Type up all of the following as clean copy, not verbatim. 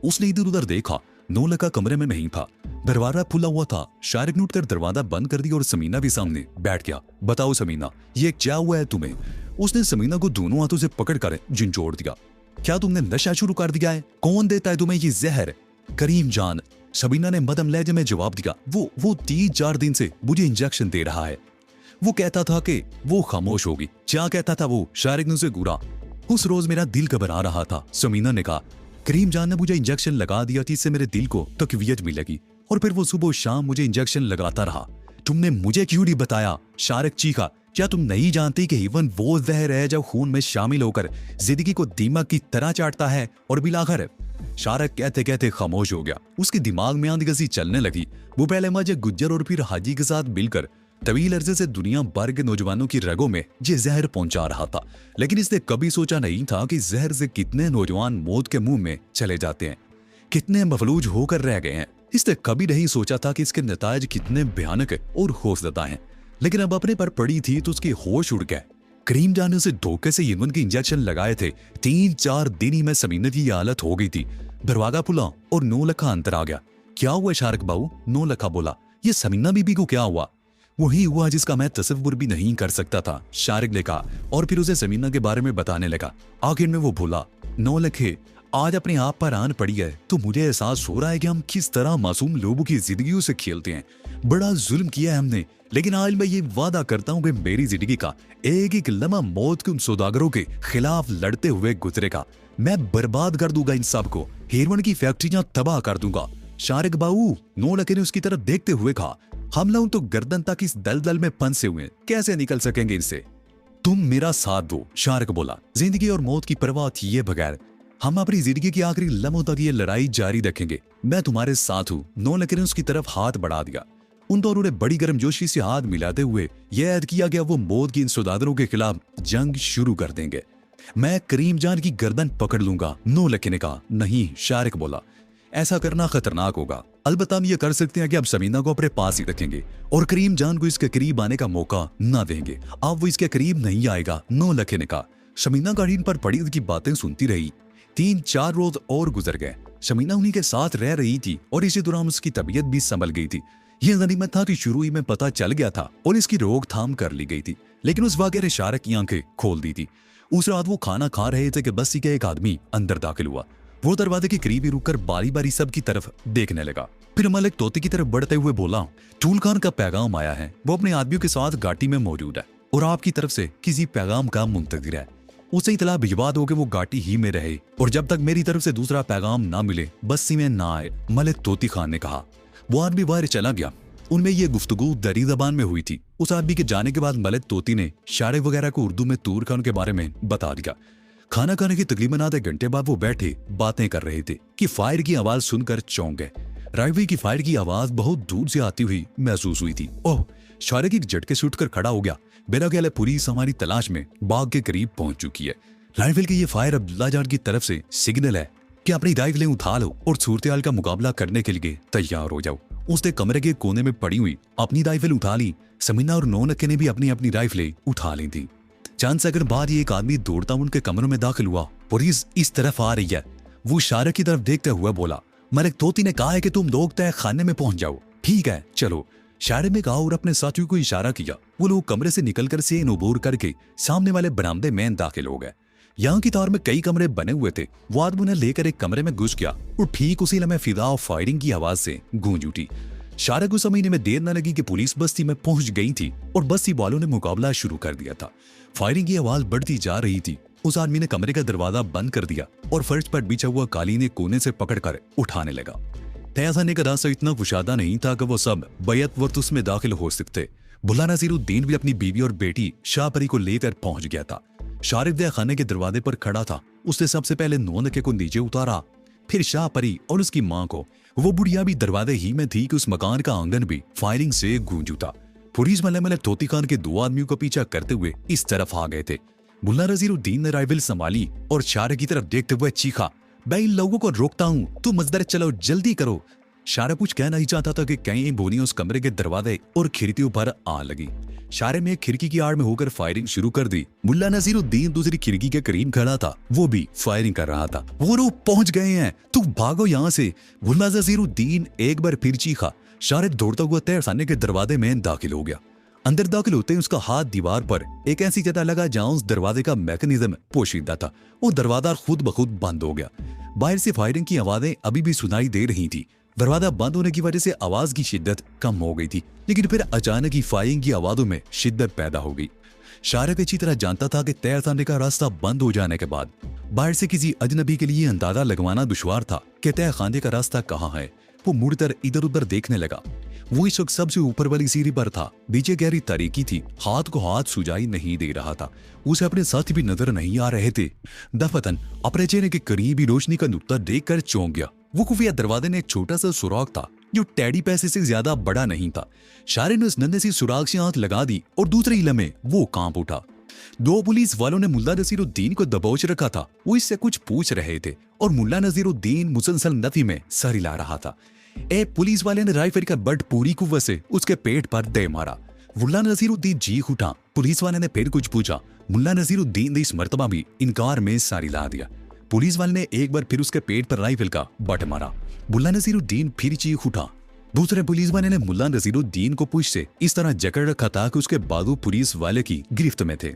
उसने इधर उधर देखा, नौलखा कमरे में नहीं था। दरवाजा खुला हुआ था। शारिक ने उठकर दरवाजा बंद कर दिया और समीना भी सामने बैठ गया। बताओ समीना, ये क्या हुआ है तुम्हें? उसने समीना को दोनों हाथों से पकड़कर झिंझोड़ दिया। क्या तुमने नशा शुरू कर दिया है? कौन देता है तुम्हें ये जहर? करीम जान, समीना ने मदम लहजे में जवाब दिया। वो 3-4 दिन से मुझे इंजेक्शन दे रहा है। वो कहता था कि वो खामोश होगी। क्या कहता था वो? शारिक ने उसे घूरा। उस रोज मेरा दिल घबरा रहा था, समीना ने कहा। करीम जान ने मुझे इंजेक्शन लगा दिया थी, इससे मेरे दिल को तकवीयत मिलेगी। और फिर वो सुबह शाम मुझे इंजेक्शन लगाता रहा। तुमने मुझे क्यों नहीं बताया? शारिक चीखा। क्या तुम नहीं जानती कि इवन वो जहर है जो खून में शामिल होकर जिंदगी को दीमक की तरह चाटता है? और बिलाखिर शारिक कहते कहते खामोश हो गया। उसके दिमाग में आंधी चलने लगी। वो पहले मजे गुज्जर और फिर हाजी के साथ मिलकर तवील अरसे से दुनिया भर के नौजवानों की रगों में ये जहर पहुंचा रहा था। लेकिन इसने कभी सोचा नहीं था कि जहर से कितने नौजवान मौत के मुंह में चले जाते हैं, कितने मफलूज होकर रह गए हैं। इसने कभी नहीं सोचा था कि इसके नतायज कितने भयानक और खौफजदा हैं। लेकिन अब अपने पर पड़ी थी तो उसके होश उड़ गए। करीम जान ने उसे धोखे से ईंधन के इंजेक्शन लगाए थे। 3-4 दिन ही में समीना की हालत हो गई थी। दरवाजा खुला और नौलखा अंदर आ गया। क्या हुआ शारिक बाबू? नौलखा बोला। ये समीना बीबी को क्या हुआ? वही हुआ जिसका मैं तसव्वुर भी नहीं कर सकता था, शारिक ने कहा और फिर उसे समीना के बारे में बताने लगा। आखिर में वो बोला, नौलखे, आज अपने आप पर आन पड़ी है तो मुझे एहसास हो रहा है कि हम किस तरह मासूम लोगों की जिंदगियों से खेलते हैं। बड़ा जुल्म किया है हमने, लेकिन आज मैं ये वादा करता हूँ कि मेरी जिंदगी का एक एक लम्हा मौत के उन सौदागरों के खिलाफ लड़ते हुए गुजरेगा। मैं बर्बाद कर दूंगा इन सब को, हेरोइन की फैक्ट्रियां तबाह कर दूंगा। शारिक बाबू, नौलखे ने उसकी तरफ देखते हुए कहा, हम लोग तो गर्दन तक इस दलदल में फंसे हुए हैं, कैसे निकल सकेंगे इनसे? तुम मेरा साथ दो, शारिक बोला। जिंदगी और मौत की परवाह किए बगैर हम अपनी जिंदगी की आखिरी लम्हों तक ये लड़ाई जारी रखेंगे। मैं तुम्हारे साथ हूँ। नौलखे ने उसकी तरफ हाथ बढ़ा दिया। उन दोनों ने बड़ी गर्मजोशी से हाथ मिलाते हुए यह ऐद किया गया वो मौत की इन सौदागरों के खिलाफ जंग शुरू कर देंगे। मैं करीम जान की गर्दन पकड़ लूंगा, नौलखे ने कहा। नहीं, शारिक बोला, ऐसा करना खतरनाक होगा। अलबत्ता हम ये कर सकते हैं कि अब समीना को अपने पास ही रखेंगे और करीम जान को इसके करीब आने का मौका ना देंगे। अब वो इसके करीब नहीं आएगा, नौलखे ने कहा। समीना गाड़ी पर पड़ी उसकी बातें सुनती रही। 3-4 रोज और गुजर गए। समीना उन्हीं के साथ रह रही थी और इसी दौरान उसकी तबीयत भी संभल गई थी। यह गनीमत था कि शुरू ही में पता चल गया था और इसकी रोकथाम कर ली गई थी। लेकिन उस वाक़े ने शारिक की आंखें खोल दी थी। उस रात वो खाना खा रहे थे कि बस्ती का एक आदमी अंदर दाखिल हुआ। वो दरवाजे के करीब ही रुककर बारी बारी सबकी तरफ देखने लगा। फिर मलिक तोते की तरफ बढ़ते हुए बोला, टूल खान का पैगाम आया है। वो अपने आदमियों के साथ घाटी में मौजूद है और आपकी तरफ से किसी पैगाम का मुंतज़िर है। उसे इतला भिजवा दो कि वो घाटी ही में रहे और जब तक मेरी तरफ से दूसरा पैगाम ना मिले बस्ती में ना आए, मलिक तोती खान ने कहा। वो आदमी बाहर चला गया। उनमें ये गुफ्तगू दरी जबान में हुई थी। उस आदमी के जाने के बाद मलिक तोती ने शारिक वगैरह को उर्दू में तूर खान के बारे में बता दिया। खाना खाने के तकरीबन आधे घंटे बाद वो बैठे बातें कर रहे थे कि फायर की आवाज सुनकर चौंक गए। राइफल की फायर की आवाज बहुत दूर से आती हुई महसूस हुई थी। ओह! शारिक एक झटके से उठकर खड़ा हो गया। मेरा ख्याल है पुलिस हमारी तलाश में बाग के करीब पहुंच चुकी है। राइफल की ये फायर अब्दुल्ला जान की तरफ से सिग्नल है कि अपनी राइफलें उठा लो और सूरत-ए-हाल का मुकाबला करने के लिए तैयार हो जाओ। उसने कमरे के कोने में पड़ी हुई अपनी राइफल उठा ली। समीना और नौलखे ने भी अपनी अपनी राइफलें उठा ली थी। चंद सेकंड बाद एक आदमी दौड़ता उनके कमरों में दाखिल हुआ। पुलिस इस तरफ आ रही है। वो शारिक की तरफ देखते हुए बोला, मलिक तोती ने कहा है कि तुम लोग तय खाने में पहुंच जाओ। ठीक है, चलो, शारिक ने कहा और अपने साथियों को इशारा किया। वो लोग कमरे से निकलकर सेन उबूर करके सामने वाले बरामदे में दाखिल हो गए। यहाँ की तार में कई कमरे बने हुए थे। वो आदमी उन्हें लेकर एक कमरे में घुस गया और ठीक उसी लम्हे फिजा और फायरिंग की आवाज से गूंज उठी। शारिक को समझने में देर न लगी कि पुलिस बस्ती में पहुंच गई थी और बस्ती वालों ने मुकाबला शुरू कर दिया था। फायरिंग की आवाज बढ़ती जा रही थी। उस आदमी ने कमरे का दरवाजा बंद कर दिया और फर्श पर बिछा हुआ कालीन एक कोने से पकड़कर उठाने लगा। तयासाने का रास्ता इतना कुशादा नहीं था कि वो सब बैत वक्त उसमें दाखिल हो सकते। बुल्ला नसीरुद्दीन भी अपनी बीवी और बेटी शाहपरी को लेकर पहुंच गया था। शारिक दया खाने के दरवाजे पर खड़ा था। उसने सबसे पहले नौलखे को नीचे उतारा, फिर शाहपरी और उसकी मां को। वो बुढ़िया भी दरवाजे ही में थी कि उस मकान का आंगन भी फायरिंग से गूंज उठा। पुलिस मलक तोती खान के 2 आदमियों का पीछा करते हुए इस तरफ आ गए थे। मुल्ला नसीरुद्दीन ने राइफल संभाली और शारिक की तरफ देखते हुए चीखा, मैं इन लोगों को रोकता हूँ, तुम मजदर चलो, जल्दी करो। शारिक कुछ कहना ही चाहता था कि कई गोलियां उस कमरे के दरवाजे और खिड़कियों पर आ लगी। शारिक ने खिड़की की आड़ में होकर फायरिंग शुरू कर दी। मुल्ला नसीरुद्दीन दूसरी खिड़की के करीब खड़ा था, वो भी फायरिंग कर रहा था। वो लोग पहुंच गए हैं, तू भागो यहाँ से। मुल्ला नसीरुद्दीन एक बार फिर चीखा। शारिक दौड़ता हुआ तहखाने के दरवाजे में दाखिल हो गया। अंदर दाखिल होते ही उसका हाथ दीवार पर एक ऐसी जगह लगा जहां उस दरवाजे का मैकेनिज्म पोशीदा था। वो दरवाजा खुद ब खुद बंद हो गया। बाहर से फायरिंग की आवाजें अभी भी सुनाई दे रही थी। दरवाजा बंद होने की वजह से आवाज की शिद्दत कम हो गई थी, लेकिन फिर अचानक ही फायरिंग की आवाजों में शिद्दत पैदा हो गई। शारिक अच्छी तरह जानता था कि तहखाने का रास्ता बंद हो जाने के बाद बाहर से किसी अजनबी के लिए अंदाजा लगवाना दुश्वार था कि तहखाने का रास्ता कहाँ है। वो मुड़कर इधर उधर देखने लगा। वो इस वक्त सबसे ऊपर वाली सीढ़ी पर था। नीचे गहरी तारीकी थी, हाथ को हाथ सुझाई नहीं दे रहा था। उसे अपने साथी भी नजर नहीं आ रहे थे। दफतन अपने चेहरे के करीब ही रोशनी का नुक्ता देखकर चौंक गया। वो खुफिया दरवाजे में एक छोटा सा सुराख था जो टेडी पैसे से ज्यादा बड़ा नहीं था। शारिक ने उस नन्हे सी सुराख से हाथ लगा दी और दूसरे ही लम्हे वो कांप उठा। दो पुलिस वालों ने मुल्ला नसीरुद्दीन को दबोच रखा था। वो इससे कुछ पूछ रहे थे और मुल्ला नसीरुद्दीन मुसलसल नफी में सर हिला रहा था। एक पुलिस वाले ने राइफल का बट पूरी कुव्वत से उसके पेट पर दे मारा। मुल्ला नसीरुद्दीन चीख उठा। पुलिस वाले ने फिर कुछ पूछा। मुल्ला नसीरुद्दीन ने इस मर्तबा भी इनकार में सर हिला दिया। पुलिस वाले ने एक बार फिर उसके पेट पर राइफल का बट मारा। मुल्ला नसीरुद्दीन फिर चीख उठा। दूसरे पुलिस वाले ने मुल्ला नसीरुद्दीन को पूंछ से इस तरह जकड़ रखा था कि उसके बाजू पुलिस वाले की गिरफ्त में थे।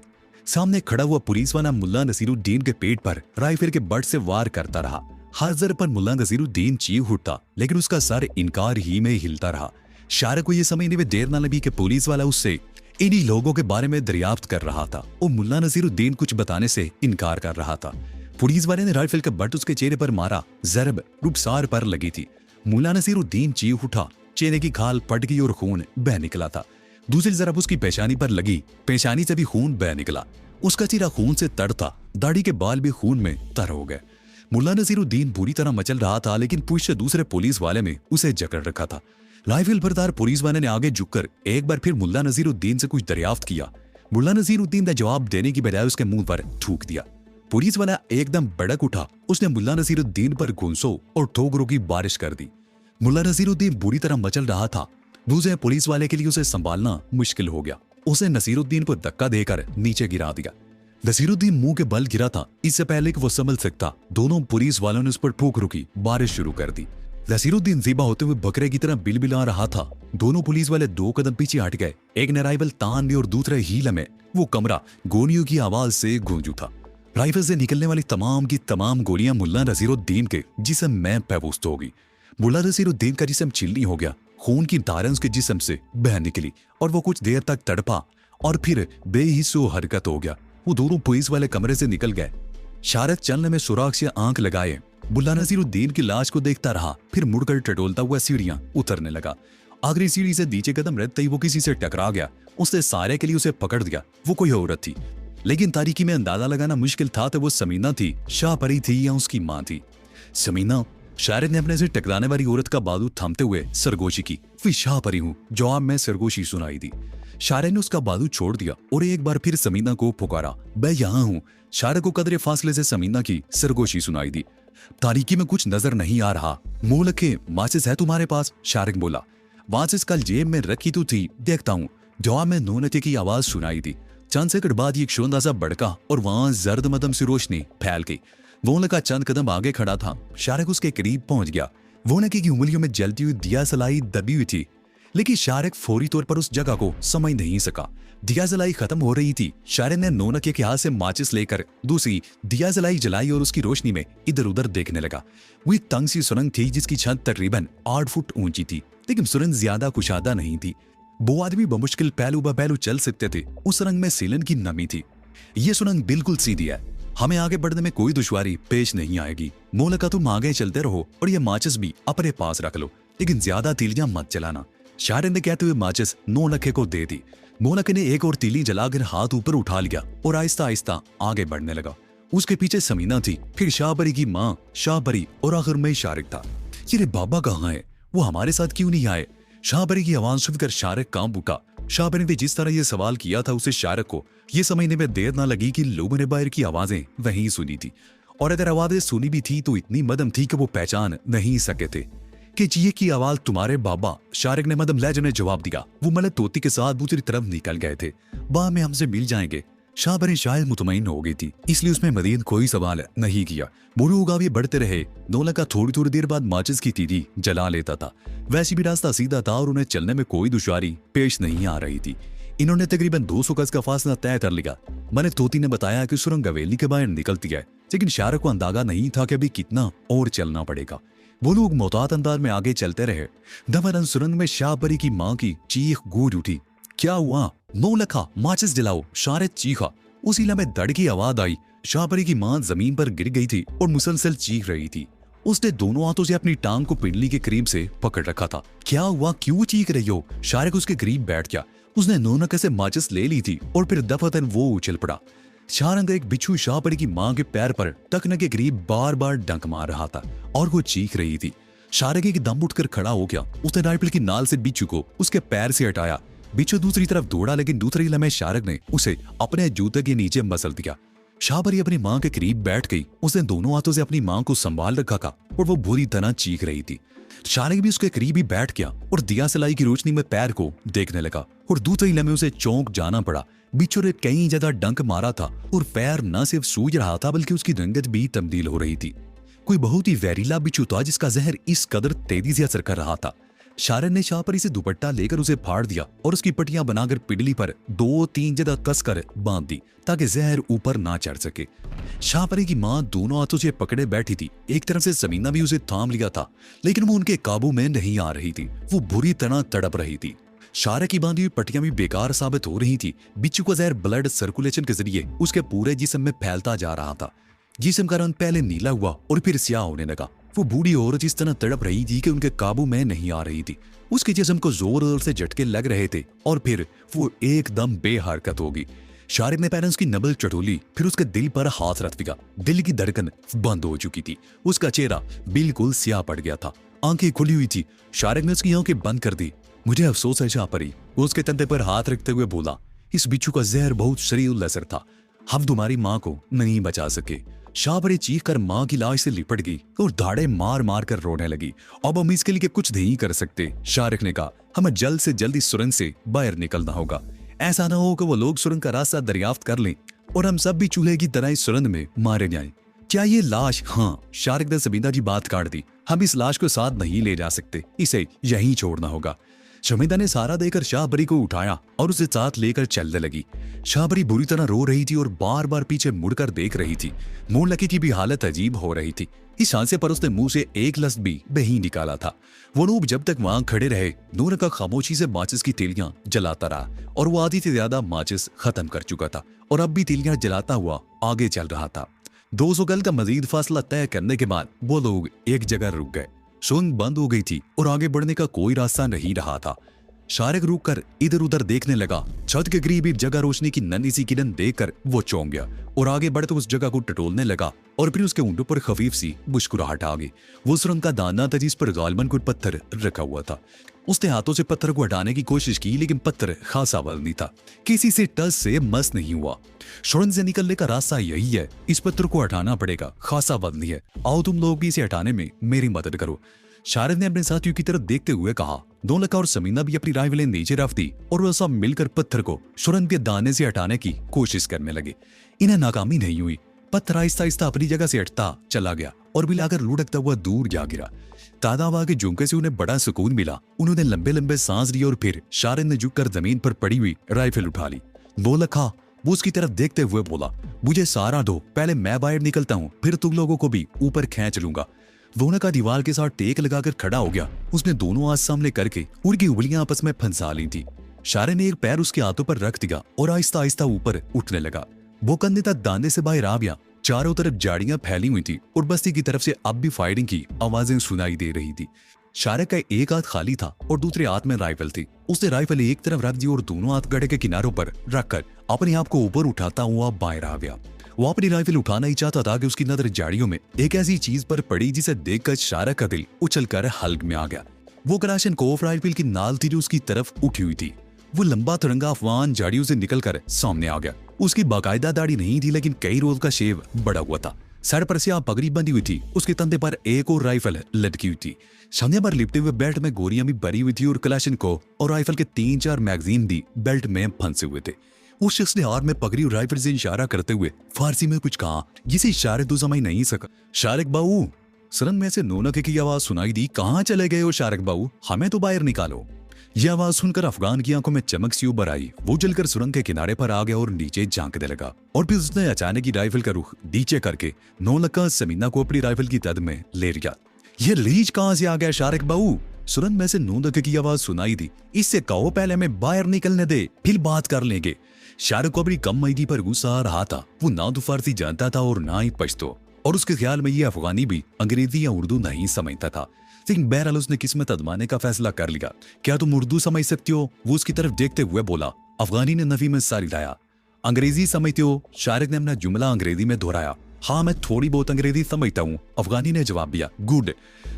सामने खड़ा हुआ पुलिस वाला मुल्ला नसीरुद्दीन के पेट पर राइफल के बट से वार करता रहा। हर जर पर मुल्ला नसीरुद्दीन चीख उठता, लेकिन उसका सर इनकार ही में हिलता रहा। शारिक को यह समझने में देर न लगी कि पुलिस वाला उससे इन्हीं लोगों के बारे में दरियाफ्त कर रहा था और मुल्ला नसीरुद्दीन कुछ बताने से इनकार कर रहा था। पुलिस वाले ने राइफल का बट उसके चेहरे पर मारा। जरब रुखसार पर लगी थी। मुल्ला नसीरुद्दीन चीख उठा। चेहरे की खाल फट गई और खून बह निकला था। दूसरी जरब उसकी पेशानी पर लगी। पेशानी से भी खून बह निकला। उसका चेहरा खून से तर था। दाढ़ी के बाल भी खून में तर हो गए। मुल्ला नसीरुद्दीन बुरी तरह मचल रहा था, लेकिन पुलिस से दूसरे पुलिस वाले ने उसे जकड़ रखा था। राइफल बरदार पुलिस वाले ने आगे झुककर एक बार फिर मुल्ला नसीरुद्दीन से कुछ दरियाफ्त किया। मुल्ला नसीरुद्दीन ने जवाब देने की बजाय उसके मुंह पर थूक दिया। पुलिस वाला एकदम भड़क उठा। उसने मुल्ला नसीरुद्दीन पर घूंसों और ठोकरों की बारिश कर दी। मुल्ला नसीरुद्दीन बुरी तरह मचल रहा था। दूसरे पुलिस वाले के लिए उसे संभालना मुश्किल हो गया। उसे नसीरुद्दीन को धक्का देकर नीचे गिरा दिया। नसीरुद्दीन मुंह के बल गिरा था। इससे पहले कि वो संभल सकता, दोनों पुलिस वालों ने उस पर ठोकरों की बारिश शुरू कर दी। नसीरुद्दीन ज़िबा होते हुए बकरे की तरह बिलबिला रहा था। दोनों पुलिस वाले 2 कदम पीछे हट गए। एक ने राइफल तान ली और दूसरे ही लम्हे वो कमरा गोलियों की आवाज से गूंज उठा। राइफल से निकलने वाली तमाम की तमाम गोलियां मुल्ला नसीरुद्दीन के जिस्म में पैवस्त हो गई। मुल्ला नसीरुद्दीन का जिस्म चिल्ली हो गया। खून की धारें उसके जिस्म से बह निकली और वो कुछ देर तक तड़पा और फिर बेहिस्सो हरकत हो गया। वो दोनों पुलिस वाले कमरे से निकल गए। शारिक चलने में सुराख से आंख लगाए मुल्ला नसीरुद्दीन की लाश को देखता रहा। फिर मुड़कर टटोलता हुआ सीढ़ियां उतरने लगा। आखिरी सीढ़ी से नीचे कदम रखते ही वो किसी से टकरा गया। उसने सारे के लिए उसे पकड़ दिया। वो कोई औरत थी, लेकिन तारीकी में अंदाजा लगाना मुश्किल था तो वो समीना थी, शाहपरी थी या उसकी मां थी। समीना। शारिक ने अपने से टकराने वाली औरत का बाजू थामते हुए सरगोशी की। फिर शाहपरी हूं, जवाब में सरगोशी सुनाई दी। शारिक ने उसका बाजू छोड़ दिया और एक बार फिर समीना को पुकारा। मैं यहाँ हूँ। शारिक को कदरे फासले से समीना की सरगोशी सुनाई दी। तारीकी में कुछ नजर नहीं आ रहा। मुंह लखे माचिस है तुम्हारे पास? शारिक बोला। माचिस कल जेब में रखी तो थी, देखता हूँ। जवाब में नोनते की आवाज सुनाई दी। चंद सेकंड बाद एक शोंदा सा भड़का और वहां जर्द मदम सी रोशनी फैल गई। वो लड़का चंद कदम आगे खड़ा था। शारिक उसके करीब पहुंच गया। वो लड़के की उंगलियों में जलती हुई दिया सलाई दबी हुई थी, लेकिन शारिक फौरी तौर पर उस जगह को समझ नहीं सका। दिया जलाई खत्म हो रही थी। शारिक ने नोनके के हाथ से माचिस लेकर दूसरी दिया जलाई जलाई और उसकी रोशनी में इधर उधर देखने लगा। वो एक तंग सी सुरंग थी जिसकी छत तकरीबन 8 फुट ऊंची थी, लेकिन सुरंग ज्यादा कुशादा नहीं थी। वो आदमी बमुश्किल पहलू ब पहलू चल सकते थे। उस सुरंग में सीलन की नमी थी। ये सुरंग बिल्कुल सीधी है। हमें आगे बढ़ने में कोई दुश्वारी पेश नहीं आएगी। मोलका तुम आगे चलते रहो और ये माचिस भी अपने पास रख लो, लेकिन ज्यादा तीलियां मत चलाना। शारिक ने कहते हुए माचिस नौलखे को दे दी। मोलके ने एक और तीली जलाकर हाथ ऊपर उठा लिया और आहिस्ता आहिस्ता आगे बढ़ने लगा। उसके पीछे समीना थी, फिर शाहपरी की माँ शाहपरी और आखिर में शारिक था। ये बाबा कहाँ है? वो हमारे साथ क्यों नहीं आए? शाहपरी की आवाज सुनकर शारिक कांप उठा। शाहपरी ने जिस तरह ये सवाल किया था उसे शारिक को ये समझने में देर ना लगी कि लोगों ने बाहर की आवाजें वहीं सुनी थी, और अगर आवाजें सुनी भी थी तो इतनी मदम थी कि वो पहचान नहीं सके थे। कि ये की आवाज तुम्हारे बाबा। शारिक ने मदम लहजे में जवाब दिया। वो मलक तोती के साथ दूसरी तरफ निकल गए थे। बाद में हमसे मिल जाएंगे। शाहबरी शायद मुतमईन हो गई थी, इसलिए उसमें मजीद कोई सवाल नहीं किया। वो लोग आगे बढ़ते रहे। नौलखा थोड़ी थोड़ी देर बाद माचिस की तीली जला लेता था। वैसे भी रास्ता सीधा था और उन्हें चलने में कोई दुश्वारी पेश नहीं आ रही थी। इन्होंने तकरीबन 200 गज का फासला तय कर लिया। मलिक तोती ने बताया कि सुरंग हवेली के बाहर निकलती है, लेकिन शारिक को अंदाजा नहीं था कि अभी कितना और चलना पड़ेगा। वो लोग मोहतात अंदाज में आगे चलते रहे। दमन सुरंग में शाहबरी की माँ की चीख गूंज उठी। क्या हुआ? नौलखा माचिस जलाओ, शारिक चीखा। उसी लम्हे धड़ की आवाज आई। शाहबरी की माँ जमीन पर गिर गई थी और मुसलसल चीख रही थी। उसने दोनों हाथों से अपनी टांग को पिंडली के करीब से पकड़ रखा था। क्या हुआ? क्यों चीख रही हो? शारिक उसके करीब बैठ गया। उसने नौलखा से माचिस ले ली थी और फिर दफातन वो उछल पड़ा। शारंग एक बिच्छू शाहबरी की मां के पैर पर टकने के करीब बार बार डंक मार रहा था और वो चीख रही थी। शारिक एक दम उठकर खड़ा हो गया। उसने राइफल की नाल से बिच्छू को उसके पैर से हटाया। बिच्छू दूसरी तरफ दौड़ा, लेकिन दूसरे लम्हे शारिक ने उसे अपने जूते के नीचे मसल दिया। शाहबरी अपनी मां के करीब बैठ गई। उसने दोनों हाथों से अपनी मां को संभाल रखा था और वो बुरी तरह चीख रही थी। शारिक भी उसके करीब ही बैठ गया और दिया सलाई की रोशनी में पैर को देखने लगा और दूसरे लम्हे उसे चौंक जाना पड़ा। बिच्छू ने कई जगह डंक मारा था और पैर न सिर्फ सूज रहा था बल्कि उसकी रंगत भी तब्दील हो रही थी। कोई बहुत ही जहरीला बिच्छू था जिसका जहर इस कदर तेजी से असर कर रहा था। शारिक ने शाहबरी से दुपट्टा लेकर उसे फाड़ दिया और उसकी पट्टियां बनाकर पिडली पर 2-3 जगह कसकर बांध दी ताकि जहर ऊपर ना चढ़ सके। शाहबरी की मां दोनों हाथों से पकड़े बैठी थी। एक तरफ से समीना भी उसे थाम लिया था, लेकिन वो उनके काबू में नहीं आ रही थी। वो बुरी तरह तड़प रही थी। शारिक की बांधी हुई पट्टियां भी बेकार साबित हो रही थी। बिच्छू का जहर ब्लड सर्कुलेशन के जरिए उसके पूरे जिस्म में फैलता जा रहा था। जिस्म का रंग पहले नीला हुआ और फिर स्याह होने लगा। वो बूढ़ी औरत इस तरह तड़प रही थी कि उनके काबू में नहीं आ रही थी। उसके जिस्म को जोर जोर से झटके लग रहे थे और फिर वो एकदम बेहरकत होगी। शारिक ने पहले उसकी नबल चटोली, फिर उसके दिल पर हाथ रख दिया। दिल की धड़कन बंद हो चुकी थी। उसका चेहरा बिल्कुल स्याह पड़ गया था। आंखें खुली हुई थी। शारिक ने उसकी आंखें बंद कर दी। मुझे अफसोस है शाहबरी, वो उसके कंधे पर हाथ रखते हुए बोला। इस बिच्छू का जहर बहुत शरीर असर था। हम तुम्हारी माँ को नहीं बचा सके। शाहबरी चीख कर माँ की लाश से लिपट गई और धाड़े मार मार कर रोने लगी। अब हम इसके लिए कुछ नहीं कर सकते। शारिक ने कहा, हमें जल्द से जल्द इस सुरंग से बाहर निकलना होगा। ऐसा ना हो कि वो लोग सुरंग का रास्ता दरियाफ्त कर लें और हम सब भी चूल्हे की तरह इस सुरंग में मारे जाएं। क्या ये लाश? हाँ, शारिक ने समीना की बात काट दी। हम इस लाश को साथ नहीं ले जा सकते, इसे यहीं छोड़ना होगा। शमीदा ने सहारा देकर शाहबरी को उठाया और उसे साथ लेकर चलने लगी। शाहबरी बुरी तरह रो रही थी और बार बार पीछे मुड़कर देख रही थी। मोहल्लकी की भी हालत अजीब हो रही थी। इस हादसे पर उसने मुंह से एक लफ्ज भी नहीं निकाला था। वो लोग जब तक वहां खड़े रहे, नूरका खामोशी से माचिस की तीलियां जलाता रहा और वो आधी से ज्यादा माचिस खत्म कर चुका था और अब भी तीलियां जलाता हुआ आगे चल रहा था। 200 गज का मजीद फासला तय करने के बाद वो लोग एक जगह रुक गए। सुरंग बंद हो गई थी और आगे बढ़ने का कोई रास्ता नहीं रहा था। शारिक रुककर इधर उधर देखने लगा। छत के करीब एक जगह रोशनी की नन्ही सी किरण देखकर वो चौंक गया और आगे बढ़ते उस जगह को टटोलने लगा और फिर उसके ऊँटों पर खफीफ सी मुस्कुराहट आ गई। वो सुरंग का दाना था जिस पर गालबन कोई पत्थर रखा हुआ था। उसने हाथों से पत्थर को हटाने की कोशिश की, लेकिन पत्थर खासा वजनी था। किसी से टस से मस नहीं हुआ। सुरंग से निकलने का रास्ता यही है। इस पत्थर को हटाना पड़ेगा, खासा वजनी है। आओ तुम लोग भी इसे हटाने में मेरी मदद करो। शारिक ने अपने साथियों की तरफ देखते हुए कहा। नौलखा और समीना भी अपनी राइफलें नीचे रख दी और वो सब मिलकर पत्थर को सुरंग के दाने से हटाने की कोशिश करने लगे। इन्हें नाकामी नहीं हुई। पत्थर आहिस्ता आहिस्ता अपनी जगह से हटता चला गया और मिलाकर लुढ़कता हुआ दूर जा गिरा। ताजा हवा के झोंके से उन्हें बड़ा सुकून मिला। उन्होंने लंबे लंबे सांस लिए और फिर शारिक ने झुककर जमीन पर पड़ी हुई राइफल उठा ली। नौलखा वो उसकी तरफ देखते हुए बोला, मुझे सहारा दो, पहले मैं बाहर निकलता हूँ, फिर तुम लोगों को भी ऊपर खींच लूंगा। नौलखा दीवार के साथ टेक लगाकर खड़ा हो गया। उसने दोनों हाथ सामने करके उनकी उंगलियां आपस में फंसा ली थी। शारिक ने एक पैर उसके हाथों पर रख दिया और आहिस्ता आहिस्ता ऊपर उठने लगा। वो कंधे तक दाने से बाहर आ गया। चारों तरफ झाड़ियां फैली हुई थी और बस्ती की तरफ से अब भी फायरिंग की आवाजें सुनाई दे रही थी। शारिक का एक हाथ खाली था और दूसरे हाथ में राइफल थी। उसने राइफल एक तरफ रख दी और दोनों हाथ गड्ढे के किनारों पर रखकर अपने आप को ऊपर उठाता हुआ बाहर आ गया। वो अपनी राइफल उठाना ही चाहता था कि उसकी नजर झाड़ियों में एक ऐसी चीज पर पड़ी जिसे देखकर शारिक का दिल उछलकर हल्क में आ गया। वो कलाशनकोव राइफल की नाल थी जो उसकी तरफ उठी हुई थी। वो लंबा तिरंगा अफवान झाड़ियों से निकलकर सामने आ गया। उसकी बाकायदा दाढ़ी नहीं थी, लेकिन कई रोज का शेव बड़ा हुआ था। सर पर से पगड़ी बंधी हुई थी। उसके कंधे पर एक और राइफल लटकी हुई थी। संध्या पर लिपटे हुए बेल्ट में गोलियां भी भरी हुई थी और कलाशनिकोव और राइफल के 3-4 मैगजीन भी बेल्ट में फंसे हुए थे। उस शख्स ने हाथ में पकड़ी हुई राइफल से इशारा करते हुए फारसी में कुछ कहा, जिसे इशारे तो समझ नहीं सका। शारिक बाबू, सरन में से नोनके की आवाज सुनाई दी। कहाँ चले गए हो शारिक बाबू, हमें तो बाहर निकालो। यह आवाज सुनकर अफगान की आंखों में चमक सी उभर आई। वो जलकर सुरंग के किनारे पर आ गया और नीचे झांकने लगा। और फिर उसने अचानक ही राइफल का रुख नीचे करके नौलखा समीना को अपनी राइफल की तद में ले लिया। ये लीच कहां से आ गया शारिक बाबू, सुरंग में से नौलखे की आवाज सुनाई दी। इससे कहो पहले हमें बाहर निकलने दे, फिर बात कर लेंगे। शारिक को अपनी कम मैगी पर गुस्सा आ रहा था। वो ना तो फारसी जानता था और ना ही पश्तो, और उसके ख्याल में ये अफगानी भी अंग्रेजी या उर्दू नहीं समझता था। लेकिन बहरहाल उसने किस्मत आजमाने का फैसला कर लिया। क्या तुम उर्दू समझ सकती हो, वो उसकी तरफ देखते हुए बोला। अफगानी ने नफी में सर हिलाया। अंग्रेजी समझते हो, शारिक ने अपना जुमला अंग्रेजी में दोहराया। हाँ, मैं थोड़ी बहुत अंग्रेजी समझता हूँ, अफगानी ने जवाब दिया। गुड।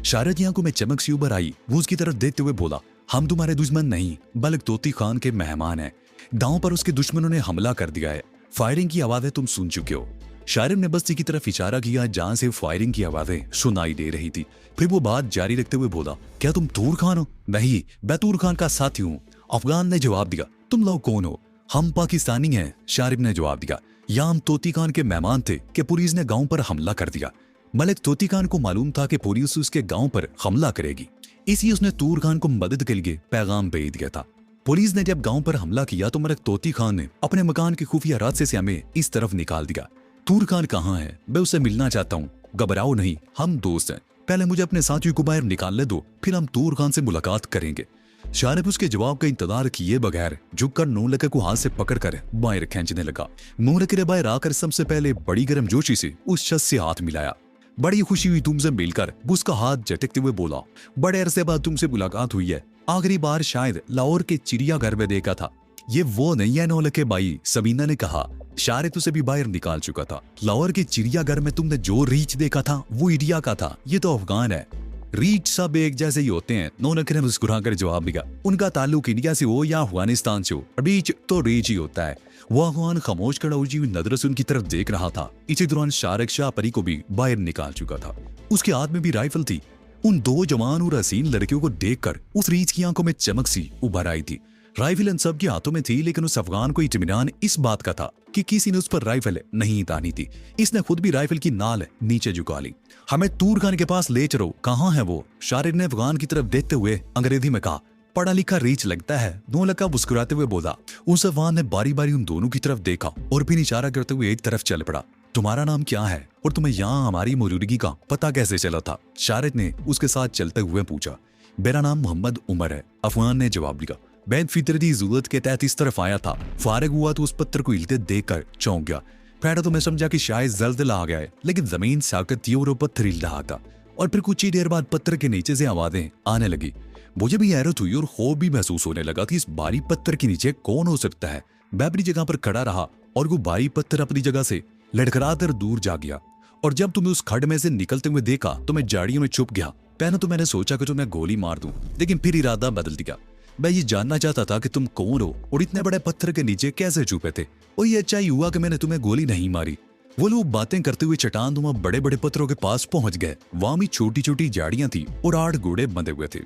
शारिक की आंखों में चमक सी उभर आई। वो उसकी तरफ देखते हुए बोला, हम तुम्हारे दुश्मन नहीं बल्कि तोती खान के मेहमान हैं। गांव पर उसके दुश्मनों ने हमला कर दिया है। फायरिंग की आवाजें तुम सुन चुके हो। शारिक ने बस्ती की तरफ इशारा किया जहां से फायरिंग की आवाजें सुनाई दे रही थी। फिर वो बात जारी रखते हुए बोला, क्या तुम तूर खान हो? नहीं, मैं तूर खान का साथी हूँ, अफगान ने जवाब दिया। तुम लोग कौन हो? हम पाकिस्तानी हैं, शारिक ने जवाब दिया। या हम तोती खान के मेहमान थे कि पुलिस ने गांव पर हमला कर दिया। मलिक तोती खान को मालूम था कि पुलिस उसके गांव पर हमला करेगी, इसलिए उसने तूर खान को मदद के लिए पैगाम भेज दिया था। पुलिस ने जब गांव पर हमला किया तो मलिक तोती खान ने अपने मकान के खुफिया रास्ते से हमें इस तरफ निकाल दिया। तूर खान कहाँ है? मैं उससे मिलना चाहता हूँ। घबराओ नहीं, हम दोस्त हैं। पहले मुझे अपने साथियों को बाहर निकालने दो, फिर हम तूर खान से मुलाकात करेंगे। शारिक उसके जवाब का इंतजार किए बगैर झुककर नौलखे को हाथ से पकड़कर बाहर खींचने लगा। नौलखे ने बाहर आकर सबसे पहले बड़ी गर्मजोशी से उस शख्स से हाथ मिलाया। बड़ी खुशी हुई तुमसे मिलकर, उसका हाथ झटकते हुए बोला। बड़े अरसे बाद तुमसे मुलाकात हुई है। आखिरी बार शायद लाहौर के चिड़ियाघर में देखा था। ये वो नहीं है नौलखे भाई, सबीना ने कहा। शारिक उसे भी बाहर निकाल चुका था। लाहौर के चिड़ियाघर में तुमने जो रीछ देखा था वो इंडिया का था। ये तो अफगान है। रीछ सब एक जैसे ही होते हैं, नौलखे ने मुस्कुराकर जवाब दिया। उनका ताल्लुक इंडिया से हो या अफगानिस्तान से हो, रीछ तो रीछ ही होता है। वो अफगान खामोश खड़ा हुई नजर से उनकी तरफ देख रहा था। इसी दौरान शारिक शाहपरी को भी बाहर निकाल चुका था। उसके हाथ में भी राइफल थी। उन दो जवान और हसीन लड़कियों को देखकर उस रीछ की आंखों में चमक सी उभर आई थी। राइफल इन सब के हाथों में थी, लेकिन उस अफगान को इत्मीनान इस बात का था कि किसी ने उस पर राइफल नहीं तानी थी। इसने खुद भी राइफल की नाल नीचे झुका ली। हमें तूर खान के पास ले चलो। कहाँ है वो? शारिक ने अफगान की तरफ देखते हुए अंग्रेजी में कहा। पढ़ा लिखा रीछ लगता है, नौलखा मुस्कुराते हुए बोला। उस अफगान ने बारी बारी उन दोनों की तरफ देखा और फिर इशारा करते हुए एक तरफ चल पड़ा। तुम्हारा नाम क्या है और तुम्हें यहाँ हमारी मौजूदगी का पता कैसे चला था? शारिक ने उसके साथ चलते हुए पूछा। मेरा नाम मोहम्मद उमर है, अफगान ने जवाब दिया। मैं फितरती जरूरत के तहत इस तरफ आया था। फारिग हुआ तो उस पत्थर को हिलते देखकर चौंक गया। पहले तो मैं समझा कि शायद जल्जला आ गया है, लेकिन जमीन साकत थी और वो पत्थर हिल रहा था। और फिर कुछ ही देर बाद पत्थर के नीचे से आवाजें आने लगी। मुझे भी हैरत हुई और खौफ भी महसूस होने लगा कि इस भारी पत्थर के नीचे कौन हो सकता है। मैं अपनी जगह पर खड़ा रहा और वो भारी पत्थर अपनी जगह से लड़खड़ाकर दूर जा गया। और जब तुम्हें उस खड्ड में से निकलते हुए देखा तो मैं झाड़ियों में छुप गया। पहले तो मैंने सोचा कि तुम्हें गोली मार दूं, लेकिन फिर इरादा बदल दिया। मैं ये जानना चाहता था कि तुम कौन हो और इतने बड़े पत्थर के नीचे कैसे छुपे थे। और ये अच्छा ही हुआ कि मैंने तुम्हें गोली नहीं मारी। वो लोग बातें करते हुए चट्टान नुमा बड़े बड़े पत्थरों के पास पहुंच गए। वहां भी छोटी छोटी झाड़ियां थी और 8 घोड़े बंधे हुए थे।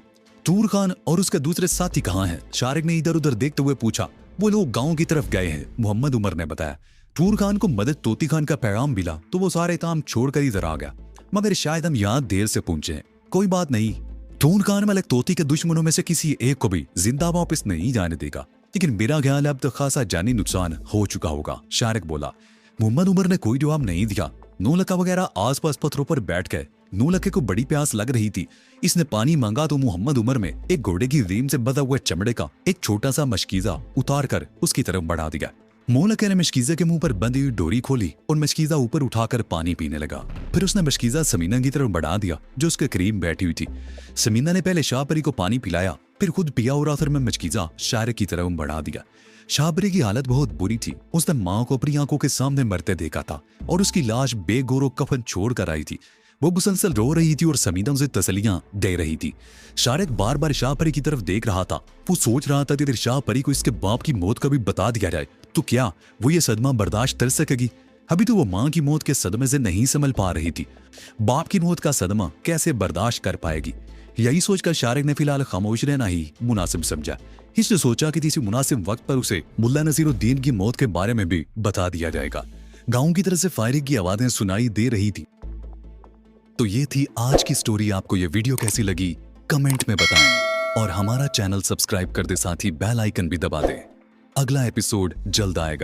तूर खान और उसके दूसरे साथी कहाँ हैं? शारिक ने इधर उधर देखते हुए पूछा। वो लोग गांव की तरफ गए हैं, मोहम्मद उमर ने बताया। तूर खान को मदद तोती खान का पैगाम मिला तो वो सारे काम छोड़कर इधर आ गया, मगर शायद हम यहाँ देर से पहुंचे। कोई बात नहीं, तूर खान मलिक तोती के दुश्मनों में से किसी एक को भी जिंदा वापस नहीं जाने देगा, लेकिन मेरा ख्याल अब तो खासा जानी नुकसान हो चुका होगा, शारिक बोला। मोहम्मद उमर ने कोई जवाब नहीं दिया। नौलखा वगैरह आसपास पत्थरों पर बैठ गए। नौलखे को बड़ी प्यास लग रही थी। इसने पानी मांगा तो मोहम्मद उमर में एक घोड़े की रीम से बंधा हुआ चमड़े का एक छोटा सा मशकीजा उतार कर उसकी तरफ बढ़ा दिया। नौलखे ने मशकीजे के मुंह पर बंधी हुई डोरी खोली और मशकीजा ऊपर उठाकर पानी पीने लगा। फिर उसने मशकीजा समीना की तरफ बढ़ा दिया जो उसके करीब बैठी हुई थी। समीना ने पहले शाहपरी को पानी पिलाया, फिर खुद पिया और आखिर में मशकीजा शारिक की तरफ बढ़ा दिया। शाहपरी की हालत बहुत बुरी थी। उसने मां को अपनी आंखों के सामने मरते देखा था और उसकी लाश बेगौर कफन छोड़ कर आई थी। वो मुसलसल रो रही थी और समीना उसे तसलियां दे रही थी। शारिक बार बार शाहपरी की तरफ देख रहा था। वो सोच रहा था कि अगर शाहपरी को इसके बाप की मौत कभी बता दिया जाए तो क्या वो ये सदमा बर्दाश्त कर सकेगी। अभी तो वो माँ की मौत के सदमे से नहीं संभल पा रही थी। बाप की मौत का सदमा कैसे बर्दाश्त कर पाएगी? यही सोचकर शारिक ने फिलहाल खामोश रहना ही मुनासिब समझा। इसने सोचा कि किसी मुनासिब वक्त पर उसे मुल्ला नसीरुद्दीन की मौत के बारे में भी बता दिया जाएगा। गांव की तरफ से फायरिंग की आवाजें सुनाई दे रही थी। तो ये थी आज की स्टोरी। आपको ये वीडियो कैसी लगी कमेंट में बताएं और हमारा चैनल सब्सक्राइब कर दे, साथ ही बेल आइकन भी दबा दें। अगला एपिसोड जल्द आएगा।